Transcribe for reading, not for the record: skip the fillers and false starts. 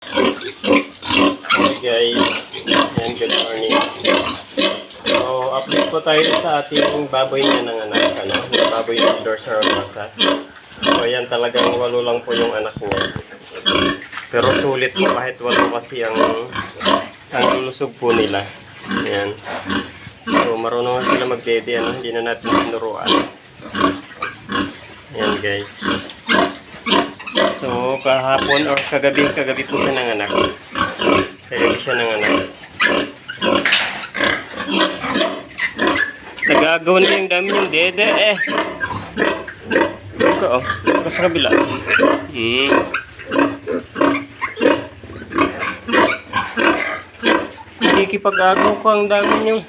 Hey guys, and good morning. So, update po tayo sa ating baboy na nanganak, yung baboy na Dorsa Rosa. So, ayan talagang 8 lang po yung anak niya. Pero sulit po kahit 8 kasi ang lulusog po nila. Ayan. So, marunong sila magdede, hindi na natin tinuruan. Ayan guys. So, kahapon or kagabi po siya nanganak. Kagabi siya nanganak. Nagagawa na yung dami yung dede eh. Ito oh. Ito sa kabila. Kikipag-agaw ko ang dami niyong.